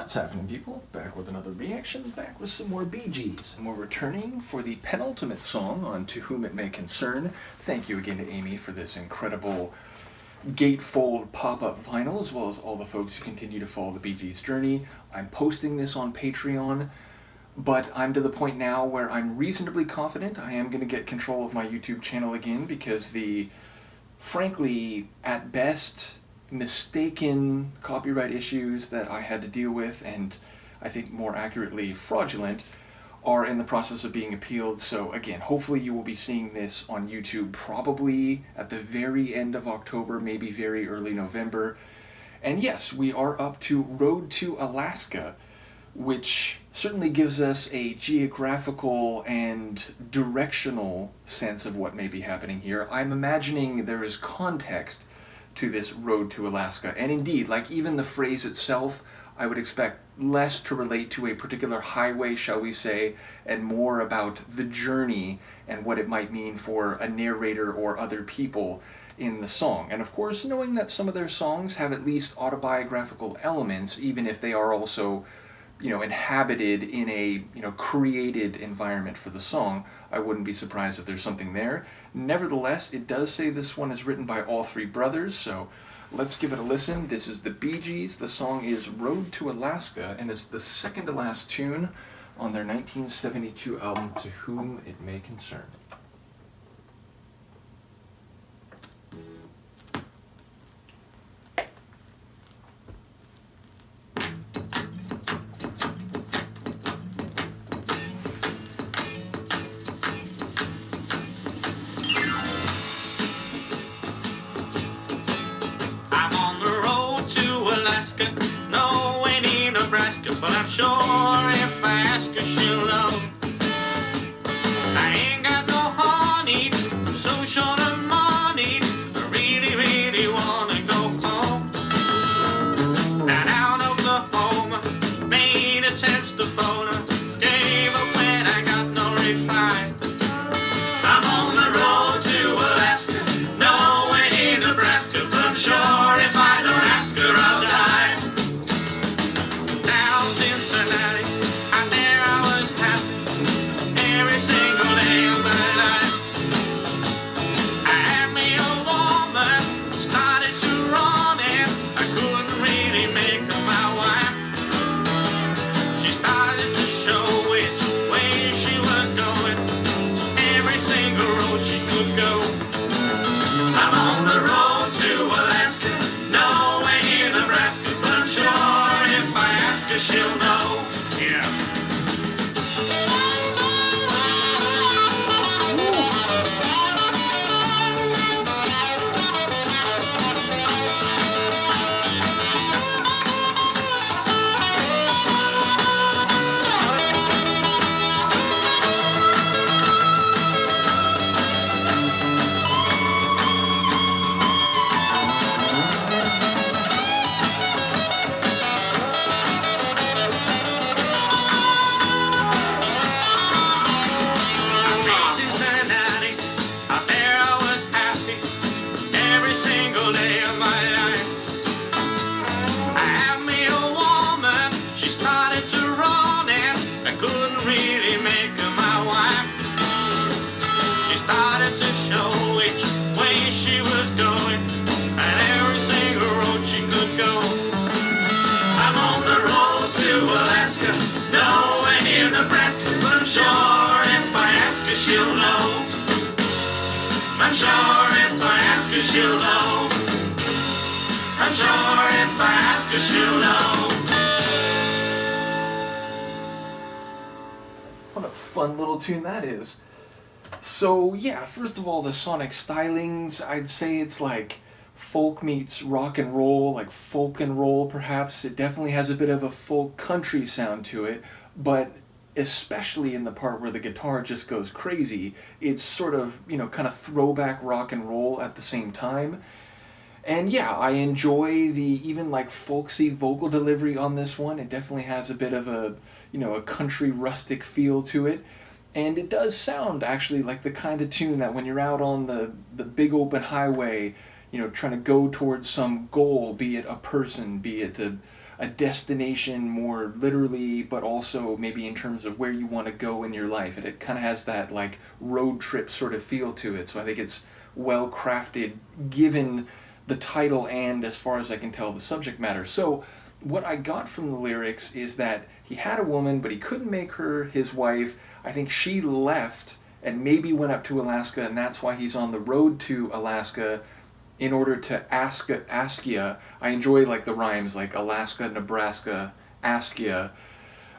What's happening, people? Back with another reaction, back with some more Bee Gees. And we're returning for the penultimate song on To Whom It May Concern. Thank you again to Amy for this incredible gatefold pop-up vinyl, as well as all the folks who continue to follow the Bee Gees journey. I'm posting this on Patreon, but I'm to the point now where I'm reasonably confident I am going to get control of my YouTube channel again, because the, frankly, at best, mistaken copyright issues that I had to deal with, and I think more accurately fraudulent, are in the process of being appealed. So again, hopefully you will be seeing this on YouTube probably at the very end of October, maybe very early November. And yes, we are up to Road to Alaska, which certainly gives us a geographical and directional sense of what may be happening here. I'm imagining there is context to this Road to Alaska. And indeed, like even the phrase itself, I would expect less to relate to a particular highway, shall we say, and more about the journey and what it might mean for a narrator or other people in the song. And of course, knowing that some of their songs have at least autobiographical elements, even if they are also, inhabited in a, created environment for the song, I wouldn't be surprised if there's something there. Nevertheless, it does say this one is written by all three brothers, so let's give it a listen. This is the Bee Gees. The song is Road to Alaska, and it's the second to last tune on their 1972 album, To Whom It May Concern. No, ain't in Nebraska, but I'm sure if I ask her, she'll know. I ain't got no honey, I'm so short of money, I really, really wanna go home. Now down Oklahoma, made attempts to phone her, gave up when I got no reply. I'm on the road to Alaska, no, ain't in Nebraska, but I'm sure if I don't ask her, I'll die. She'll know, yeah. She'll know. I'm sure if I ask her, she'll know. I'm sure if I ask her, she'll know. What a fun little tune that is. So yeah, first of all, the sonic stylings, I'd say it's like folk meets rock and roll, like folk and roll perhaps. It definitely has a bit of a folk country sound to it, but especially in the part where the guitar just goes crazy, it's sort of, kind of throwback rock and roll at the same time. And yeah, I enjoy the even like folksy vocal delivery on this one. It definitely has a bit of a, a country rustic feel to it. And it does sound actually like the kind of tune that when you're out on the big open highway, trying to go towards some goal, be it a person, be it a a destination more literally, but also maybe in terms of where you want to go in your life. And it kind of has that like road trip sort of feel to it. So I think it's well crafted given the title and, as far as I can tell, the subject matter. So what I got from the lyrics is that he had a woman, but he couldn't make her his wife. I think she left and maybe went up to Alaska, and that's why he's on the road to Alaska in order to Askia. I enjoy like the rhymes, like Alaska, Nebraska, Askia.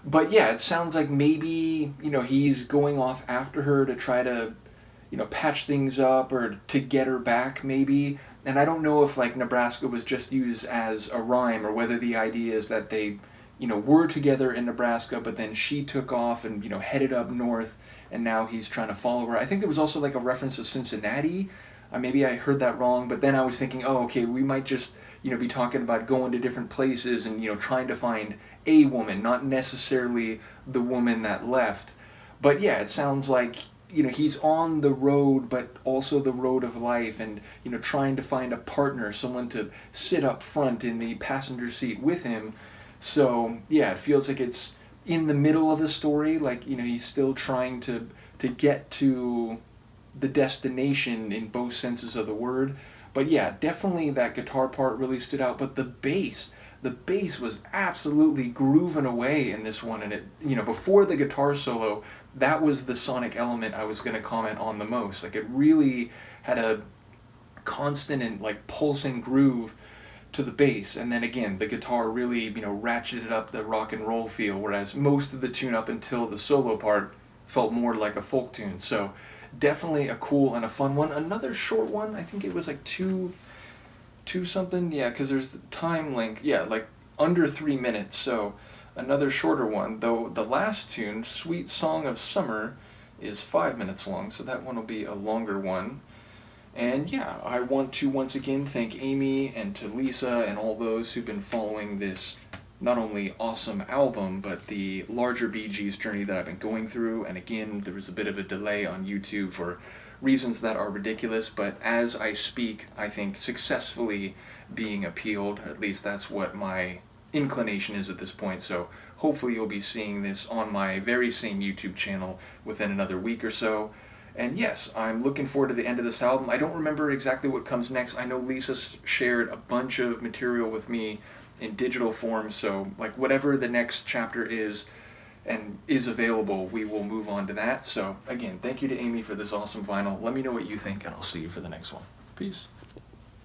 But yeah, it sounds like maybe, he's going off after her to try to, patch things up or to get her back maybe. And I don't know if like Nebraska was just used as a rhyme or whether the idea is that they, were together in Nebraska, but then she took off and, headed up north, and now he's trying to follow her. I think there was also like a reference to Cincinnati. Maybe I heard that wrong, but then I was thinking, oh, okay, we might just, be talking about going to different places and, trying to find a woman, not necessarily the woman that left. But yeah, it sounds like, he's on the road, but also the road of life, and, trying to find a partner, someone to sit up front in the passenger seat with him. So yeah, it feels like it's in the middle of the story, like, he's still trying to get to the destination in both senses of the word. But yeah, definitely that guitar part really stood out. But the bass was absolutely grooving away in this one. And it, before the guitar solo, that was the sonic element I was going to comment on the most. Like, it really had a constant and like pulsing groove to the bass, and then again the guitar really ratcheted up the rock and roll feel, whereas most of the tune up until the solo part felt more like a folk tune. So definitely a cool and a fun one. Another short one, I think it was like two something, yeah, because there's the time length, yeah, like under 3 minutes. So another shorter one, though the last tune, Sweet Song of Summer, is 5 minutes long, so that one will be a longer one. And yeah, I want to once again thank Amy and to Lisa and all those who've been following this not only awesome album, but the larger Bee Gees journey that I've been going through. And again, there was a bit of a delay on YouTube for reasons that are ridiculous, but as I speak, I think successfully being appealed. At least that's what my inclination is at this point. So hopefully you'll be seeing this on my very same YouTube channel within another week or so. And yes, I'm looking forward to the end of this album. I don't remember exactly what comes next. I know Lisa shared a bunch of material with me in digital form, so like whatever the next chapter is and is available, we will move on to that. So again, thank you to Amy for this awesome vinyl. Let me know what you think, and I'll see you for the next one. Peace.